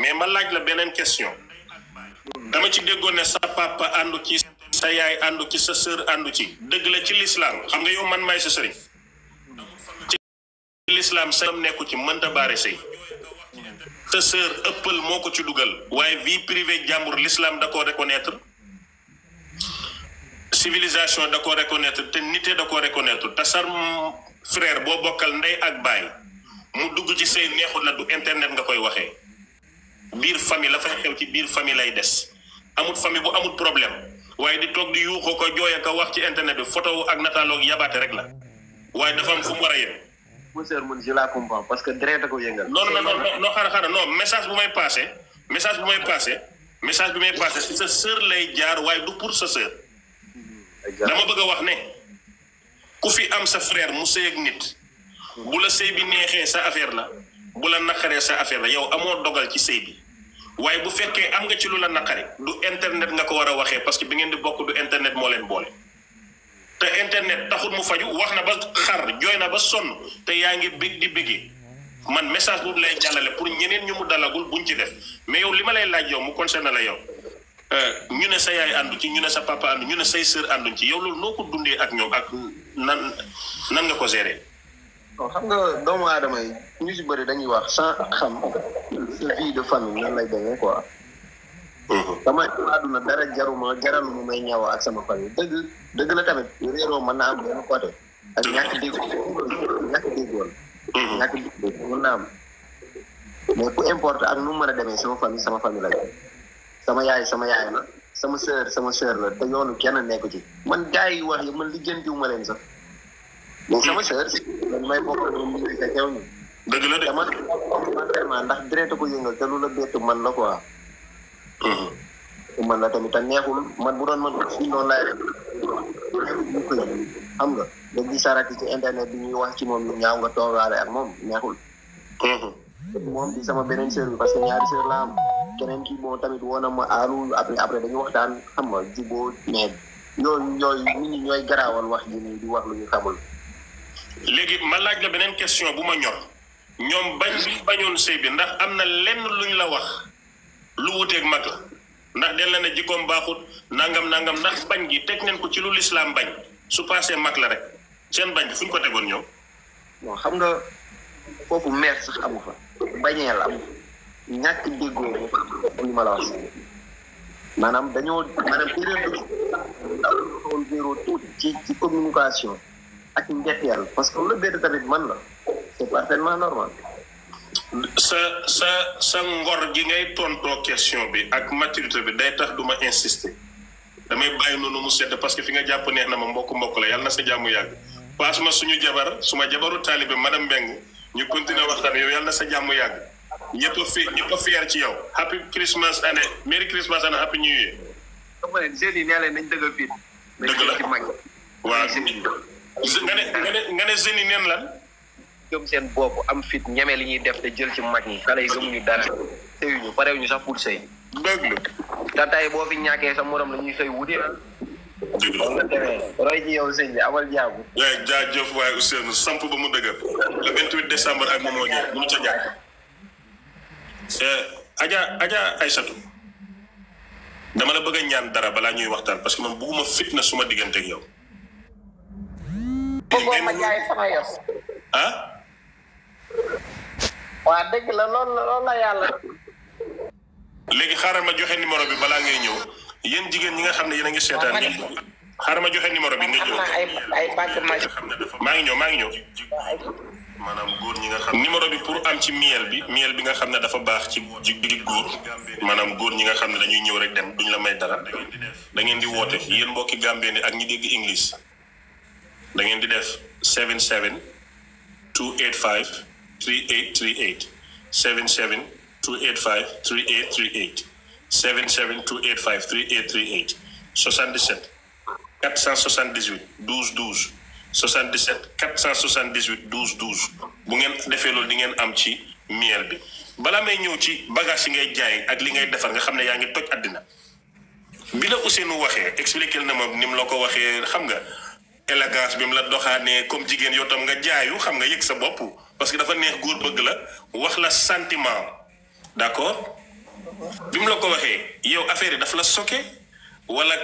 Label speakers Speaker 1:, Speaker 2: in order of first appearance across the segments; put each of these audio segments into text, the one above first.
Speaker 1: mais ma laaj la beneen question dama ci déggoon ne sa papa àndu ci sa yaay àndu ci sa sœur àndu ci dëgg la ci l'islam xam nga yow man maay sa sëriñ ci l'islam sam nekku ci mënta baare sëy sa sœur ëppal moo ko ci dugal waaye vie privée jàmbur l'islam da koo reconnaître civilisation da koo reconnaître te nité da koo reconnaître te sa frère boo bokkal ndey ak baay mu dugg ci sëy neexul la du internet nga koy waxee biir famille la fay xew ci biir famille lay des amul famille bu amul problème waaye di toog di yuuxoo ko jooy ko wax ci internet bi photo ak nataaloog yabaate rek la waaye dafa am fu mu war a yem.
Speaker 2: monsieur man je la comprends parce que direct ko yëngal.
Speaker 1: non xaaral non message bu may passé si sa sœur lay jaar waaye du pour sa sœur. dama bëgg a wax ne ku fi am sa frère mu sëy ak nit bu la sëy bi neexee sa affaire la bu la naqaree sa affaire la yow amoo dogal ci sëy bi waaye bu fekkee am nga ci lu la naqari du internet nga ko war a waxee parce que bi ngeen di bokk du internet moo leen boole te internet taxul mu faju wax na ba xar jooy na ba sonn te yaa ngi bég di béggee man message boobu lay jàllale pour ñeneen ñu mu dalagul buñ ci def mais yow li ma lay laaj yow mu concerne la yow ñu ne sa yaay àndu ci ñu ne sa papa àndu ñu ne say sœur ànduñ ci yow loolu noo ko dundee ak ñoom ak nan nga ko gérer.
Speaker 2: non xam nga doomu aadama yi ñu si bëri dañuy wax sans xam sa vie de famille nan lay demee quoi. dama àdduna dara jaral mu may ñaaw ak sama famille dëgg la tamit réeroo mën naa am benn côté ak ñàkk déggoon mën naa am mais peu importe ak nu mu mën a demee sama famille la sama yaay la sama sœur la te yoonu kenn nekku ci man gars yi wax yi man lijjantiwuma leen sax mais sama sœur man may bokk ñoom ñu te teew ñu
Speaker 1: dëgg la de
Speaker 2: man vraiment ndax direct ko yëngal te lu la bett man la quoi man la tamit te neexul man bu doon man si noonu laay ñu koy xam nga da gisarati ci internet bi ñuy wax ci moom ñu ñaaw nga toogaale ak moom neexul moom di sama beneen sœur bi parce que ñaari sœur la am keneen kii boo tamit woona ma aalul après dañu waxtaan xam nga juboo mais yooyu nit ñi ñooy garaawal wax ji nii di wax lu ñu xamul.
Speaker 1: léegi ma laaj la beneen question bu ma ñor ñoom bañoon sëy bi ndax am na lenn luñ la wax lu wuteeg mag la ndax den la ne jikkoom baaxut nangam ndax bañ gi teg nañ ko ci lu lislaam bañ su passé mag la rek seen bañ fu ñu ko tegoon ñoom.
Speaker 2: bon xam nga foofu meer sax amu fa bañeel amu ñàkk déggoo li ma la wax maanaam erreur bi ci communication ak njetteel parce que lu bett tamit man la c'est parfaitement normal.
Speaker 1: sa ngor gi ngay tontoo question bi ak maturité bi day tax duma insister damay bàyyi noonu mu sedd parce que fi nga jàpp neex na ma mbokk la yàlla na sa jàmm yàgg paas ma suma jabaru taalibe madame Mbeng ñu continuer waxtaan yow yàlla na sa jàmm yàgg ñëpp a fier ci yow happy Christmas and Merry Christmas and Happy New Year.
Speaker 2: xam nga ne jeunes yi nee leen nañ dëggal fit.
Speaker 1: dëgg la
Speaker 2: ci mag
Speaker 1: waaw nga ne jeunes yi neen lan.
Speaker 2: gëm seen bopp am fit ñeme li ñuy def te jël ci mag ñi xale yi gëmuñu dara sëyuñu parewuñu sax pour sëy.
Speaker 1: dëgg la.
Speaker 2: te tey boo fi ñàkkee sa morom la ñuy sëy wuti.
Speaker 1: dëgg la
Speaker 2: roy ci yow sëñ bi amal jaabu.
Speaker 1: waaye jaajëf waaye Ousseynou samp ba mu dëgër le 28 décembre ak Momo Dieng bu mu ca ñàkk. Adja Aïssatou dama la bëgg a ñaan dara balaa ñuy waxtaan parce que man bugguma fitna suma diggante ak yow.
Speaker 3: bëggoo ma jaay sama yos.
Speaker 1: ah.
Speaker 3: waa dëgg la loolu la yàlla.
Speaker 1: léegi xaaral ma joxe numéro bi balaa ngay ñëw yéen jigéen ñi nga xam ne yéen a ngi seetaan ngeen xaaral ma joxe numéro bi nga ñëw.
Speaker 3: ay bàgg ma
Speaker 1: maa ngi ñëw. maanaam góor ñi nga xam numéro bi pour am ci miel bi nga xam ne dafa baax ci digg góor maanaam góor ñi nga xam ne dañuy ñëw rek dem duñ la may dara da ngeen di woote yéen mbokki Gambien ak ñi dégg English da ngeen di def 77 285 3838 77 285 3838 77 285 3838 77 478 12 12 77 478 12 12 bu ngeen defee loolu di ngeen am ci miel bi balaa may ñëw ci bagage yi ngay jaay ak li ngay defar nga xam ne yaa ngi toj àddina bi la Ousseynou waxee expliqué na ma ni mu la ko waxee xam nga élégance bi mu la doxaanee comme jigéen yow tam nga jaayu xam nga yëg sa bopp parce que dafa neex góor bëgg la wax la sentiment d'accord bi mu la ko waxee yow affaire yi daf la soke wala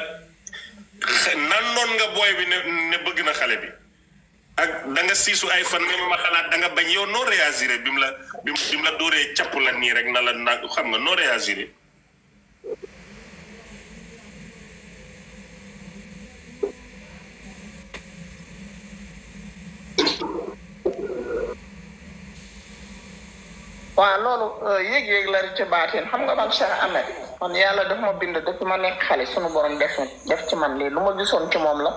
Speaker 1: nan noon nga booy bi ne bëgg na xale bi ak da nga siisu ay fan nga ma xalaat da nga bañ yow noo réagiré bi mu la dóoree capp la nii rek na la na xam nga noo réagiré.
Speaker 3: waaw loolu yéeg-yéeg la ci baatin xam nga man Cheikh Ahmed man yàlla daf ma bind depuis ma nekk xale sunu borom def ci man lii lu ma gisoon ci moom la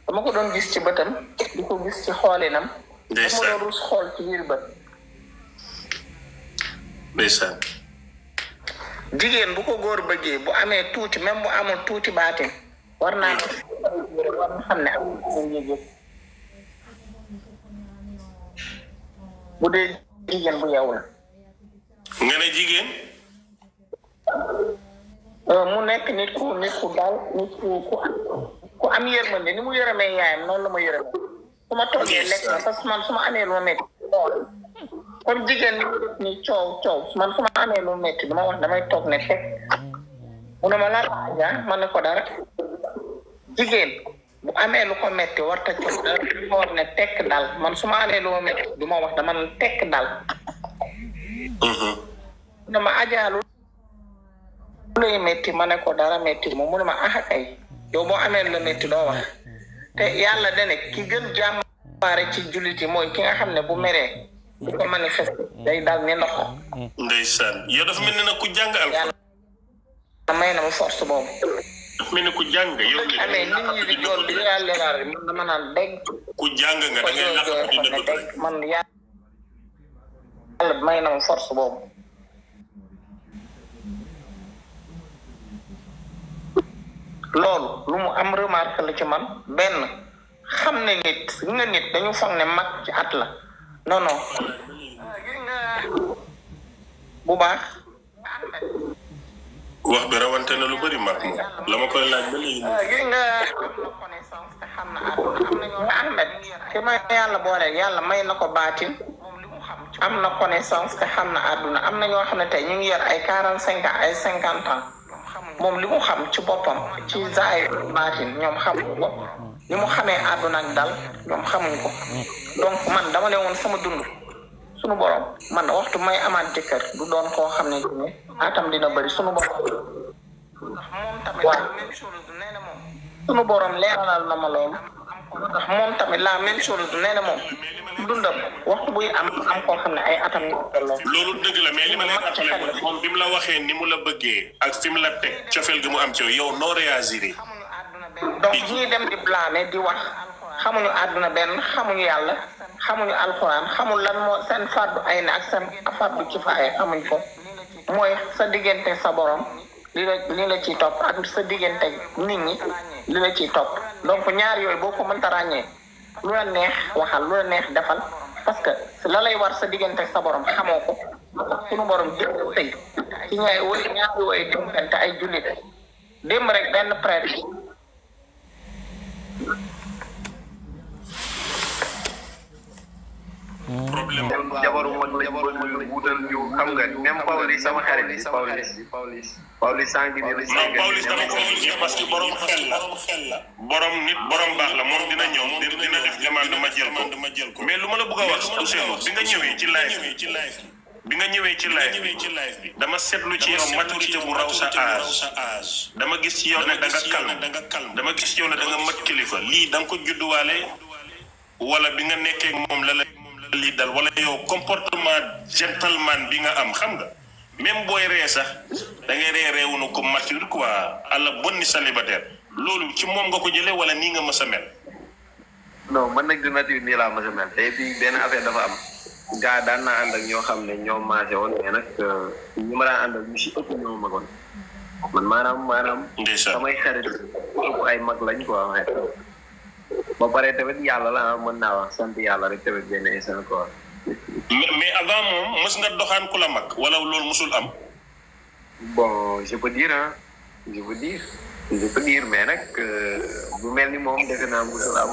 Speaker 3: dama ko doon gis ci bëtam di ko gis ci xoolinam dama doon rus xool ci biir bët
Speaker 1: ndeysaan
Speaker 3: jigéen bu ko góor bëggee bu amee tuuti même bu amul tuuti baatin war naa xam ne am yéeg-yéeg bu dee jigéen bu yow la
Speaker 1: nga ne jigéen
Speaker 3: mu nekk nit ku daal nit ku am yërmande ni mu yërëmee yaayam noonu la ma yërëmee su ma toogee lekk na parce que man su ma amee lu metti comme jigéen ni mu def ni coow man su ma amee lu metti dama wax damay toog ne teg mu ne ma lan la ma ne ko dara jigéen bu amee lu ko metti warta coow dara ma war ne tekk dal man su ma amee lu ma metti du ma wax dama ne tekk dal mu ne ma ajaalu lay metti ma ne ko dara metti moom mu ne ma kay yow boo amee la metti doo wax te yàlla dane ki gën jàmbaare ci jullit yi mooy ki nga xam ne bu meree du ko manifeste day dal ni ndox
Speaker 1: ndeysaan yow dafa mel ni nag ku jàng
Speaker 3: yàlla may na ma force boobu
Speaker 1: dafa mel ni ku jàng yow
Speaker 3: amee nit ñi di jool di yàlla leeral man dama naan dégg
Speaker 1: ku jàng nga da ngay lax di dëgg rek
Speaker 3: man yàlla may na ma force boobu loolu lu mu am remarque la ci man benn xam ne nit dañu foog ne mag ci at la non bu baax
Speaker 1: wax bi rawante na lu bëri mag moom la ma koy laaj ba léegi
Speaker 3: gis nga am na connaissance te xam na àdduna am na ñoo Ahmed ki may yàlla boole yàlla may na ko baatin am na connaissance te xam na àdduna am na ñoo xam ne tey ñu ngi yor ay 45 ans ay 50 ans moom li mu xam ci boppam ci zaay baatin ñoom xamuñ ko ni mu xamee àdduna ak dal ñoom xamuñ ko donc man dama ne woon sama dund sunu borom man waxtu may amaat jëkkër du doon koo xam ne atam dina bëri sunu borom moom tamit la même chose nee na moom sunu borom leeralal na ma loolu ndax moom tamit la même chose nee na moom dundam waxtu buy am koo xam ne ay atam ñu
Speaker 1: loolu dëgg la mais li ma leen rappelé moom bi mu la waxee ni mu la bëggee ak fi mu la teg cofeel gi mu am ci yow noo réagir
Speaker 3: donc ñuy dem di blâmer di wax xamuñu àdduna benn xamuñu yàlla xamuñu alxuraan xamul lan moo seen fàddu ay na ak seen fàddu ci fa ay xamuñ ko mooy sa diggante sa borom li la ciy topp ak sa diggante nit ñi li la ciy topp donc ñaar yooyu boo ko mënta ràññee lu la neex waxal lu la neex defal parce que la lay war sa diggante sa borom xamoo ko suñu borom jël sëy ci ñaari way diggante ay jullit démb rek benn prêtre
Speaker 1: problème
Speaker 2: jabaru mag lañ bëgg wutal ñu xam nga même Pawlish sama xarit bi Pawlish sangi ni
Speaker 1: non Pawlish dama ko gisee parce que borom xel la borom baax la moom dina ñëw dina def demande ma jël ko mais lu ma la bëgg a wax Ousseynou bi nga ñëwee ci live bi dama seetlu ci yow maturité bu raw sa âge dama gis ci yow ne da nga calme dama gis ci yow ne da nga mat kilifa lii da nga ko judduwaale wala bi nga nekkee moom la lii dal wala yow comportement gentleman bi nga am xam nga même booy ree sax da ngay reewunu ko mature quoi àlla bonni célibataire loolu ci moom nga ko jëlee wala nii nga mës a mel.
Speaker 2: non man nag du nature nii laa mës a mel te puis benn affaire dafa am gaa daan naa ànd ak ñoo xam ne ñoo maase woon mais nag ñi ma daan ànd ak ñu si ëpp ñoo magoon man maanaam samay xarit ëpp ay mag lañ quoi ba pare tamit yàlla la mën naa wax sant yàlla rek tamit benn instant quoi.
Speaker 1: mais avant moom mës nga doxaan ku la mag wala loolu musul am.
Speaker 2: bon je peux dire mais nag bu mel ni moom defe naa musul am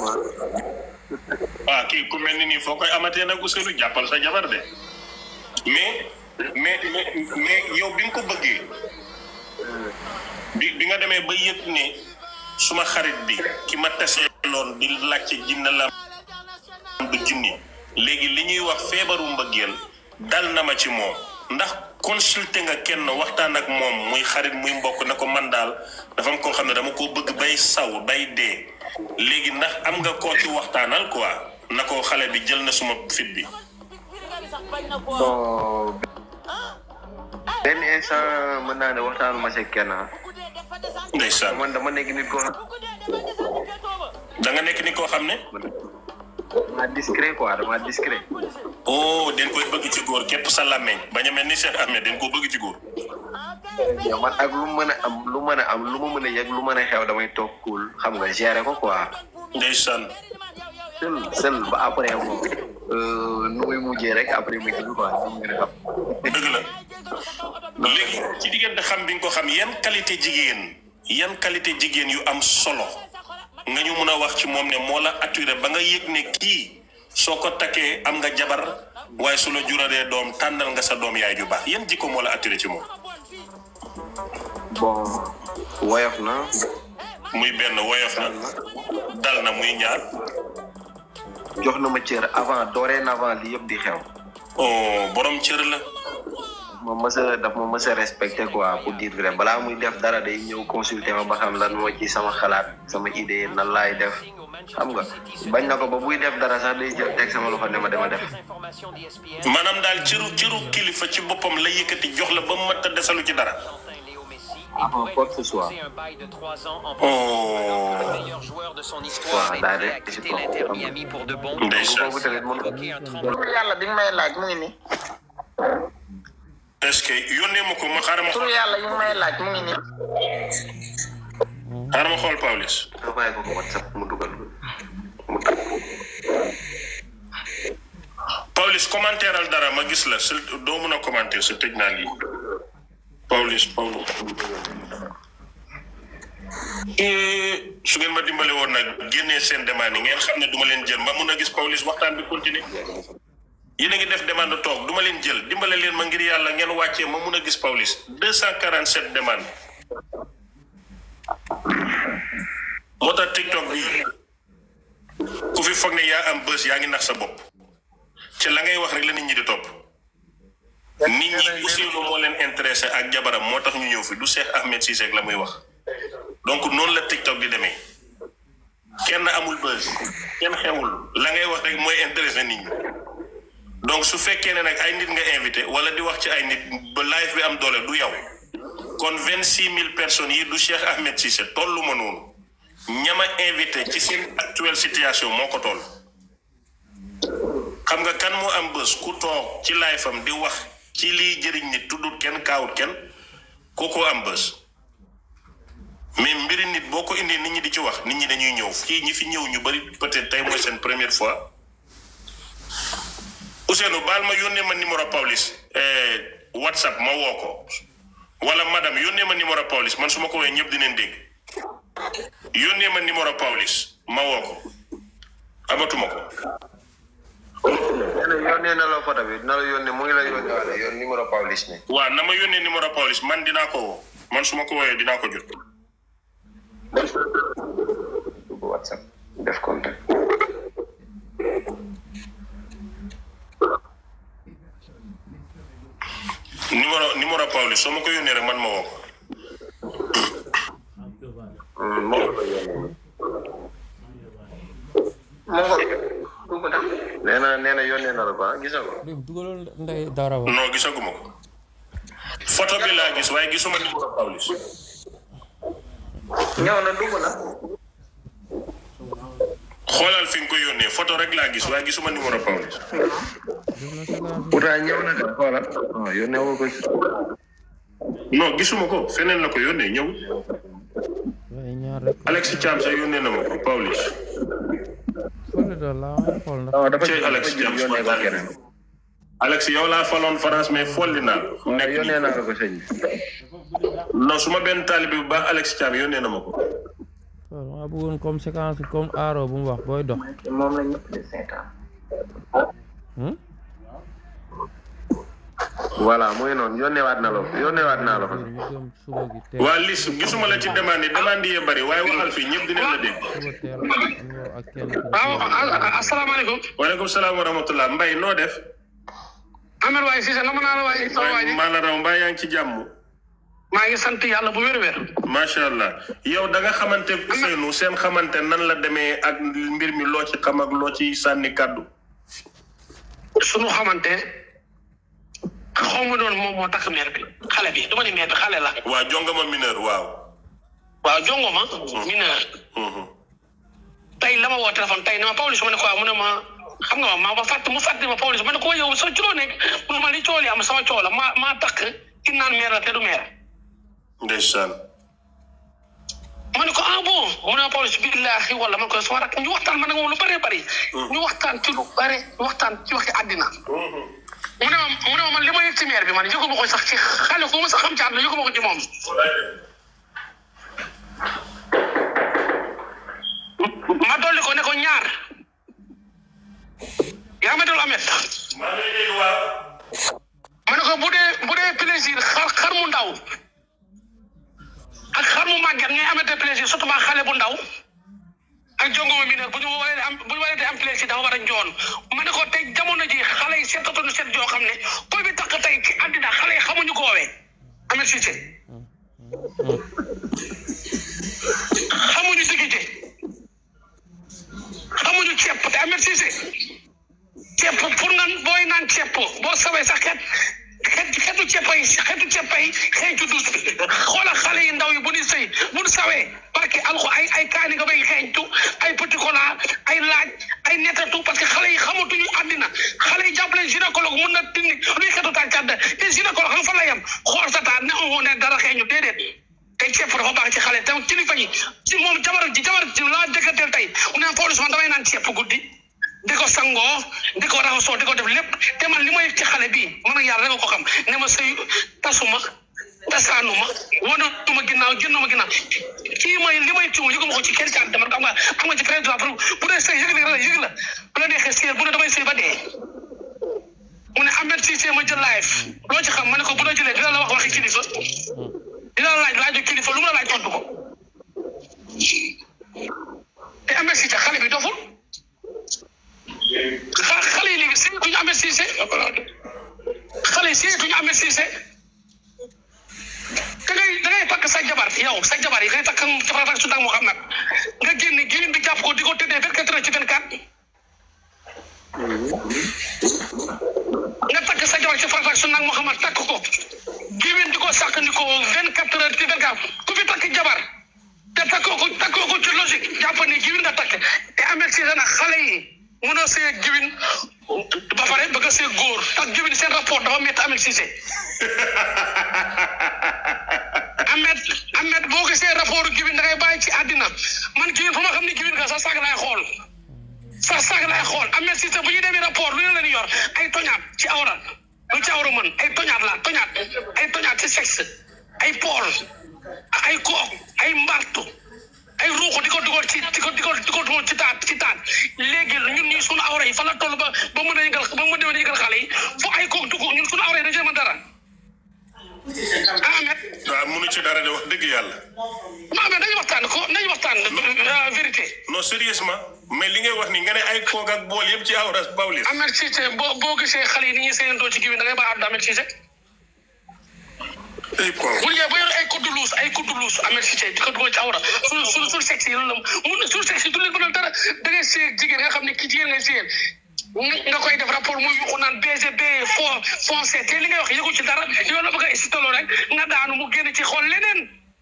Speaker 1: kii ku mel ni nii foo koy amatee nag Ousseynou jàppal sa jabar de mais mais yow bi nga ko bëggee bi nga demee ba yëg ne suma xarit bi ki ma taseeloon di laajte jinne la du jinni léegi li ñuy wax feebaru mbëggeel dal na ma ci moom ndax consulté nga kenn waxtaan ak moom muy xarit muy mbokk na ko man daal dafa am koo xam ne dama koo bëgg bay saw bay dee léegi ndax am nga koo ci waxtaanal quoi na ko xale bi jël na suma fit bi.
Speaker 2: bon benn instant mën naa ne waxtaanu ma ci kenn
Speaker 1: ndeysaan
Speaker 2: man dama nekk nit koo xam.
Speaker 1: da nga nekk nit koo xam ne.
Speaker 2: dama discret quoi dama discret.
Speaker 1: oh den koy bëgg ci góor képp sa làmmeñ bañ a mel ni Cheikh Ahmed den ko bëgg ci góor.
Speaker 2: man ak lu mën a am lu ma mën a yegg lu mën a xew damay toog cool xam nga gérer ko quoi.
Speaker 1: ndeysaan.
Speaker 2: seul ba après moom nu muy mujjee rek après mu jël quoi mu ngi xam.
Speaker 1: dëgg la léegi ci diggante xam bi nga ko xam yan qualité jigéen yu am solo nga ñu mën a wax ci moom ne moo la attiré ba nga yëg ne kii soo ko takkee am nga jabar waaye su la juralee doom tànnal nga sa doom yaay ju baax yan jikko moo la attiré ci moom.
Speaker 2: bon woyof na.
Speaker 1: muy benn woyof na dal na muy ñaar.
Speaker 2: jox na ma cër avant dorénavant li yëpp di xew.
Speaker 1: oh borom cër la.
Speaker 2: daf ma mës a respecté quoi pour dire vrai balaa muy def dara day ñëw consulter ma ba xam lan moo ci sama xalaat sama idée nan laay def xam nga bañ na ko ba buy def dara sax day jël teg sama loxo ne ma dama def.
Speaker 1: maanaam daal cëru kilifa ci boppam la yëkkati jox la ba mu mat a desalu ci dara.
Speaker 2: avant quoi que ce soit.
Speaker 1: oh.
Speaker 2: waaw daal de ci
Speaker 1: ndeysaan.
Speaker 3: turu yàlla bi nga may laaj mu ngi nii.
Speaker 1: est-ce que yónnee ma ko ma xaaral ma.
Speaker 3: turu yàlla yu may laaj mu ngi nii.
Speaker 1: xaaral ma xool Pawlish.
Speaker 2: nga bàyyi ko WhatsApp mu dugal mu
Speaker 1: Pawlish commentéral dara ma gis la doo mën a commenter sa tëj naa lii. Pawlish su ngeen ma dimbale woon nag génnee seen demande yi ngeen xam ne duma leen jël ma mun a gis Pawlish waxtaan bi continuer yéen a ngi def demande toog duma leen jël dimbale leen ma ngir yàlla ngeen wàccee ma mun a gis Pawlish 247 demande moo tax TikTok bi ku fi foog ne yaa am bës yaa ngi nax sa bopp ci la ngay wax rek la nit ñi di topp nit ñi Ousseynou moo leen intéressé ak jabaram moo tax ñu ñëw fi du Cheikh Ahmed Cissé ak la muy wax donc noonu la TikTok di demee kenn amul buzz kenn xewul la ngay wax rek mooy intéressé nit ñi donc su fekkee ne nag ay nit nga invité wala di wax ci ay nit ba live bi am doole du yow kon 26 000 personnes yi du Cheikh Ahmed Cissé tollu ma noonu ñama invité ci seen actuelle situation moo ko toll xam nga kan moo am buzz ku toog ci live am di wax ci liy jëriñ nit tuddut kenn kaawut kenn kookoo am buzz mais mbiri nit boo ko indee nit ñi di ci wax nit ñi dañuy ñëw fii ñi fi ñëw ñu bari peut-être tey mooy seen première fois Ousseynou baal ma yónnee ma numéro Pawlish WhatsApp ma woo ko wala madame yónnee ma numéro Pawlish man su ma ko woowee ñëpp dinañ dégg yónnee ma numéro Pawlish ma woo ko amatuma ko.
Speaker 2: yónnee na la photo bi na la yónnee mu ngi la yónnee wala yoon numéro Pawlish ne.
Speaker 1: waaw na ma yónnee numéro Pawlish man dinaa ko woo man su ma ko woowee dinaa ko jot.
Speaker 2: WhatsApp def contact.
Speaker 1: numéro Pawlish soo ma ko yónnee rek man ma woo ko.
Speaker 2: nee na yónnee na la ba gisoo ko.
Speaker 4: dugalul ndey dara ba.
Speaker 1: non gisaguma ko. photo bi laa gis waaye gisuma numéro Pawlish.
Speaker 3: ñëw na dugg na.
Speaker 1: xoolal fi nga ko yónnee photo rek laa gis waaye gisuma numéro Pawlish.
Speaker 2: pourtant ñëw na de xoolal. waaw yónnee woo ko.
Speaker 1: non gisuma ko feneen la ko yónnee ñëw. Alex Thiam sa yónnee na ma ko Pawlish. Alex Thiam Alex yow laa faloon France mais folli naa fu nekk
Speaker 2: yónnee naa ko sëñ bi.
Speaker 1: non su ma benn taalibe bu baax Alex Thiam yónnee na ma ko.
Speaker 4: waaw maa bëggoon comme séquence comme aaro bu mu wax booy dox.
Speaker 3: moom la ñëpp di seetaan.
Speaker 2: voilà mooy noonu yónneewaat naa la ko.
Speaker 1: waa Liss gisuma la ci demande yi bari waaye waxal fii ñëpp dinañ la dégg.
Speaker 5: waaw asalaamaaleykum.
Speaker 1: waaleykum salaam wa rahmatulah Mbaye noo def.
Speaker 5: Amir waay Cissé nama naa la waay.
Speaker 1: maa la raw mbaa yaa ngi ci jàmm.
Speaker 5: maa ngi sant yàlla bu wér-wér.
Speaker 1: macha allah yow da nga xamante Ousseynou seen xamante nan la demee ak mbir mi loo ci xam ak loo ci sànni kàddu.
Speaker 5: sunu xamante xaw ma doon moom moo tax maire bi xale bi dama ne maire bi xale la.
Speaker 1: waaw jongoma mineur waaw.
Speaker 5: waaw jongoma. mineur. tey la ma woo téléphone tey ne ma Pawlish ma ne ko waaw mu ne ma xam nga ma fàtte ma Pawlish ma ne ko yow sa culoo nekk mu ne ma li cool yi am sama coola maa takk ki naan maire la te du maire.
Speaker 1: ndeysaan.
Speaker 5: ma ne ko bon mu ne ma Pawlish billaahi wala man ko sama rak ñu waxtaan man nag moom lu bëree bëri. ñu waxtaan ci lu bëri ñu waxtaan ci waxi àddina. mu ne ma man li ma yëg ci maire bi man yëgu ma ko sax ci xale ko ma sax xam ci àdduna yëgu ma ko ci moom. ma dolli ko ne ko ñaar. yaa ma déglu Ahmed.
Speaker 1: maa ngi lay dégg waaw.
Speaker 5: ma ne ko bu dee plaisir xar mu ndaw. ak xar mu màgget ngay amete plaisir surtout ma xale bu ndaw ak jongoma mi nag bu ñu waree am plaisir dafa war a njoon ma ne ko tey jamono ji xale yi seetatuñu seet joo xam ne koy bi takk tey ci àddina xale yi xamuñu ko woowee Ahmed Cissé xamuñu diggante xamuñu ceeb te Ahmed Cissé ceeb pour nga booy naan ceeb boo sawee sax xeetu ceppay xeeñ ci dus xoola xale yi ndaw yi bu ñu sëy bu ñu sawee parce que alxu ay kaani nga bay xeeñtu ay petit cola ay laaj ay nettatu parce que xale yi xamatuñu àddina xale yi jàppale gynécologue mun na technique luy xeetu taan càdd te gynécologue xam fa la yem xool sa taan ne dara xeeñu déedéet tey ceeb dafa baax ci xale te kilifa yi ci moom jabar ji laa dëkkateel tey mu ne Pawlish man damay naan ceeb guddi di ko sangoo di ko raxasoo di ko def lépp te man li ma yëg ci xale bii man ak yàlla rek ko xam ne ma sëy tasuma tasaanuma wanatuma ginnaaw jënduma ginnaaw kii may li may tuum yëguma ko ci kenn caan man xam nga ci président bu dee sëy yëg la bu la neexee sëy bu ne damay sëy ba dee mu ne Ahmed Cissé ma jël live loo ci xam ma ne ko bu la jëlee dina la wax waxi kilifa dina la laaju kilifa lu mu la laaj tontu ko te Ahmed Cissé xale bi doful xale yi léegi seetuñu Ahmed Cissé xale yi seetuñu Ahmed Cissé da ngay takk sa jabar yow sa jabar yi ngay takk ak su nag moo xam nag nga génn génn bi jàpp ko di ko tëddee 24 heures ci 24 nga takk sa jabar ci farata ak su nag moo xam takk ko géwén di ko sàkk ni ko 24 heures ci 24 ku fi takk jabar te takkoo ko ci logique jàpp ni géwén nga takk te Ahmed Cissé nag xale yi mënoo see giwin ba pare bëgg a see góor ak giwin seen rapport dafa métti Ahmed Cissé Ahmed boo gisee rapport giwin da ngay bàyyi ci àddina man giwin fa ma xam ne giwin nga sa saag laay xool Ahmed Cissé bu ñu demee rapport lu ne la ñu yor ay toñaat ci awra lu ci awra mën ay toñaat ci sexe ay pool ay kook ay mbartu ay ruuxu di ko dugal ci taat léegi ñun ñi suñu awra yi fa la toll ba mën a yëngal xale yi fu ay kook dugg ñun suñu awra yi dañu mën dara Ahmed
Speaker 1: waaw mënu ci dara de wax dëgg yàlla
Speaker 5: non Ahmed nañu waxtaan vérité
Speaker 1: non sérieusement mais li ngay wax ni nga ne ay kook ak bool yëpp ci awra Pawlish
Speaker 5: Ahmed Cissé boo gisee xale yi ni ñuy seenandoo ci kii da ngay baax àdduna Ahmed Cissé bu ñu ba yor ay code luus Ahmed Cissé di ko dugal ci awra suñu sexe yi loolu la suñu sexe yi du leen mënal dara da ngay seeg jigéen nga xam ne ki jigéen ngay seeg nga koy def rapport muy yuxu naan BGB foncé te li ngay wax yëgu ci dara yow la bëgg a istalo rek nga daanu mu génn ci xool leneen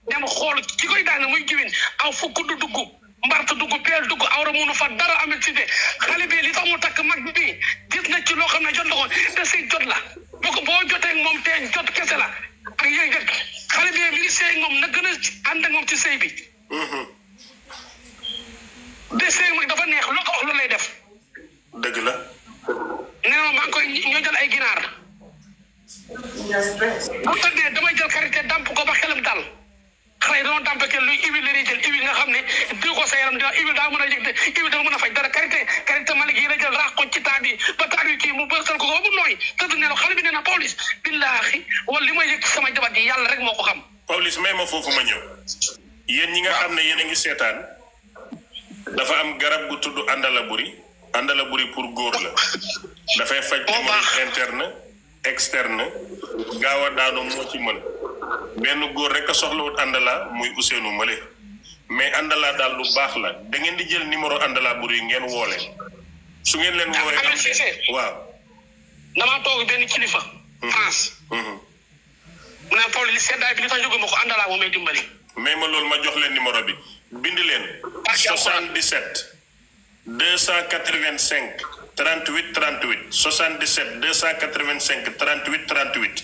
Speaker 5: dem xool ki koy daane muy jiwin aw fu kudd dugg mbart dugg peel dugg awra munu fa dara Ahmed Cissé xale bi li tax mu takk mag bi gis na ci loo xam ne jot la ko te sëy jot la boo jotee moom te jot kese la ak yëngat xale bi mi ngi sëy moom na gën a ànd ak moom ci sëy bi de sëy mag dafa neex loo ko wax loolu lay def
Speaker 1: dëgg la
Speaker 5: nee na maa ngi koy ñoo jël ay ginaar bu tëddee damay jël karité damp ko ba xelam dal xale yi dañoo damp ke luy huile la ñuy jël huile nga xam ne diw ko sa yaram huile daa mën a yëg de huile dafa mën a faj dara karité malik yi la jël raax ko ci taat bi ba taat bi kii mu bësal ko ba mu nooy tëdd ne la xale bi nee na Pawlish billahi yàlla rek moo ko xam.
Speaker 1: Pawlish may ma foofu ma ñëw yéen ñi nga xam ne yéen a ngi seetaan dafa am garab bu tudd àndalaburi pour góor la dafay faj hémorroïde interne externe gaaw a daanu moo ci mën benn góor rek a soxlawut àndala muy Ousseynou Male mais àndala daal lu baax la da ngeen di jël numéro àndalaburi ngeen woole su ngeen leen woowee waaw
Speaker 5: damaa toog benn kilifa France mu ne Paul li seddaay bi li tax jóguma ko àndalaa moo may dimbali
Speaker 1: mais ma loolu ma jox leen numéro bi bind leen 77 285 38 38 77 285 38 38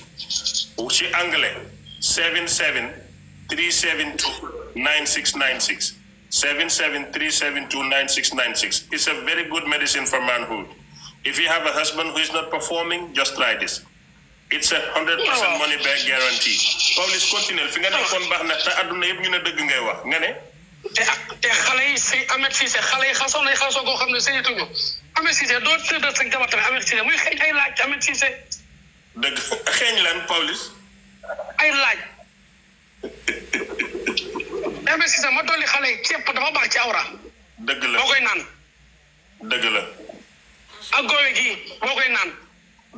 Speaker 1: ci anglais 77 372 9696 77 372 9696 it's a very good medicine for manhood. If you have a husband who is not performing, just try this. It's a 100% money back guarantee. Pawlish continue fi nga nekkoon baax na te àdduna yëpp ñu ne dëgg ngay wax nga ne.
Speaker 5: te xale yi si Ahmed Cissé xale yi xasoon nañ xasoo koo xam ne sëyituñu Ahmed Cissé doo tëdd sa jabar tamit Ahmed Cissé muy xeeñ ay laaj Ahmed Cissé.
Speaker 1: dëgg xeeñ lan Pawlish.
Speaker 5: ay laaj. Ahmed Cissé ma dolli xale yi ceeb dafa baax ci awra.
Speaker 1: dëgg la
Speaker 5: boo koy naan.
Speaker 1: dëgg la.
Speaker 5: ak goowe gii boo koy naan.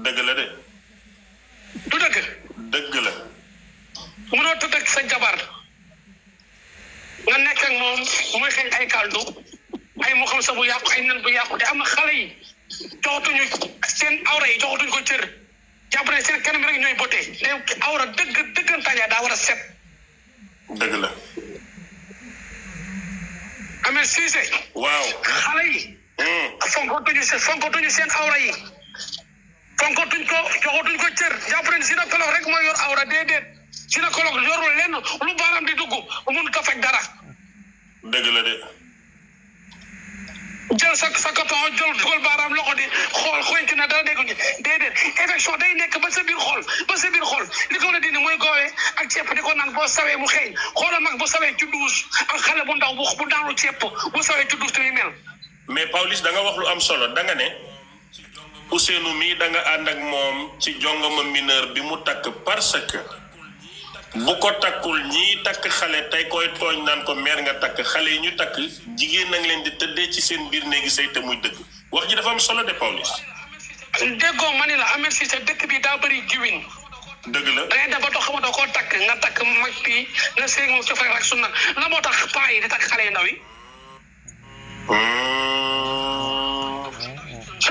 Speaker 1: dëgg la de.
Speaker 5: du dëgg.
Speaker 1: dëgg la.
Speaker 5: mënoo tëdd ak sa jabar nga nekk ak moom muy xeeñ ay kaldu ay mu xam sa bu yàqu ay nen bu yàqu te am na xale yi joxatuñu seen awra yi joxatuñu ko cër jàpp ne seen kanam rek ñooy bote te awra dëggantaan daa war a set.
Speaker 1: dëgg la.
Speaker 5: Ahmed Cissé.
Speaker 1: waaw
Speaker 5: xale yi. fonkatuñu seen awra yi fonkatuñ ko joxatuñ ko cër jàpp ne gynécologue rek mooy yor awra déedéet gynécologue yorul lenn lu baaraam di dugg mun ko faj dara.
Speaker 1: dëgg la de.
Speaker 5: jël sa coton jël dugal baaraam loxo di xool xoyantu na dara dégguñu déedéet infection day nekk ba sa biir xol li ko la dindi mooy goowee ak ceeb di ko naan boo sawee mu xeeñ xoolal mag bu sawee ci douche ak xale bu ndaw bu daanu ceeb bu sawee ci douche te muy mel.
Speaker 1: mais Pawlish da nga wax lu am solo da nga ne Ousseynou mii da nga ànd ak moom ci jongoma mineur bi mu takk parce que bu ko takkul ñii takk xale tey koy tooñ naan ko meer nga takk xale yi ñu takk jigéen nag leen di tëddee ci seen biir néegi say te muy dëgg wax ji dafa am solo de Pawlish.
Speaker 5: déggoo ma ni la Ahmed Cissé dëkk bi daa bëri jiwin.
Speaker 1: dëgg la
Speaker 5: da ngay dem ba dox xamatoo koo takk nga takk mag bi nga seeg moom ci fekk ak sunna la moo tax paa yi di takk xale yu ndaw yi.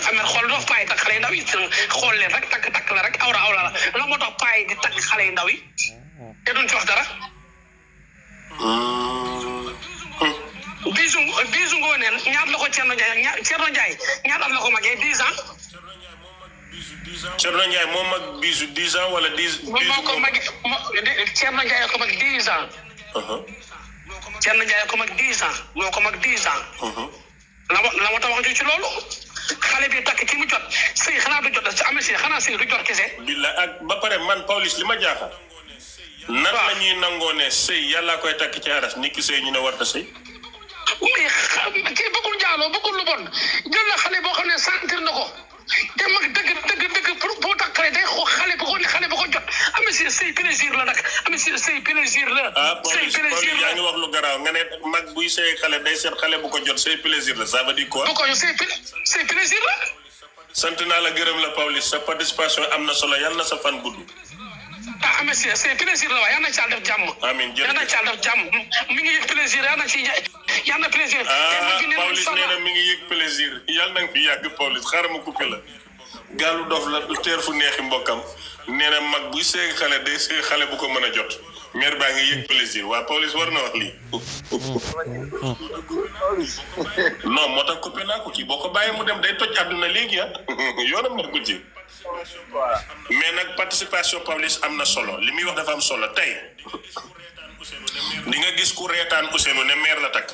Speaker 5: Ahmed xool doo paa yi takk xale yu ndaw yi xool leen rek takk la rek awra la moo tax paa yi di takk xale yu ndaw yi te duñ ci wax dara. bisu ngooneel ñaar la ko Thierno Ndiaye ñaar at la ko magee 10 ans.
Speaker 1: Thierno Ndiaye moo mag bisu 10 ans wala 10.
Speaker 5: moo ko mag Thierno Ndiaye ko mag 10 ans. Thierno Ndiaye ko mag 10 ans moo ko mag 10 ans. la ma tax wax ju ci loolu xale bi takk ki mu jot sëy xanaa du jot ci Ahmed Cissé xanaa sëy du jot kese.
Speaker 1: billaay ak ba pare man Pawlish li ma jaaxal. nan la ñuy nangoo ne sëy yàlla koy takk ci aras nit ki sëy ñu ne war na sëy.
Speaker 5: mais kii bëggul jaaloo bëggul lu bon jël na xale boo xam ne sentir na ko te mag dëgg pour boo takkale day xoo xale bu ko jot Ahmed Cissé sëy plaisir la nag Ahmed Cissé sëy plaisir la. sëy plaisir la
Speaker 1: yaa ngi wax lu garaaw nga ne mag buy sëy xale day seet xale bu ko jot sëy plaisir la ça veut dire quoi.
Speaker 5: bu ko sëy plaisir la.
Speaker 1: sant naa la gërëm la Pawlish sa participation am na solo yàlla na sa fan gudd.
Speaker 5: Ahmed Cissé c'est plaisir la waaye yal na ci def jàmm.
Speaker 1: amiin jërëjëf
Speaker 5: yal na ci def jàmm mi ngi yëg plaisir yal na plaisir.
Speaker 1: Pawlish nee na mi ngi yëg plaisir yal na nga fi yàgg Pawlish xaaral ma coupé la. gaalu dof la du teer fu neexi mbokkam nee na mag buy seeg xale day seeg xale bu ko mën a jot mère baa ngi yëg plaisir waa Pawlish war na wax lii. non moo tax coupé naa ko kii boo ko bàyyi mu dem day toj àdduna léegi yoonam na ko ci. mais nag participation Pawlish am na solo li muy wax dafa am solo tey di nga gis ku reetaan Ousseynou ne meer la takk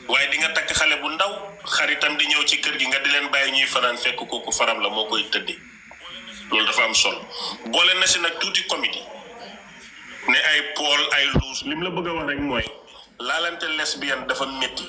Speaker 1: waaye di nga takk xale bu ndaw xaritam di ñëw ci kër gi nga di leen bàyyi ñuy fanaan fekk kooku faram la moo koy tëddee loolu dafa am solo boole na si nag tuuti comédie ne ay Paul ay luus li mu la bëgg a wax rek mooy laalante lesbienne dafa métti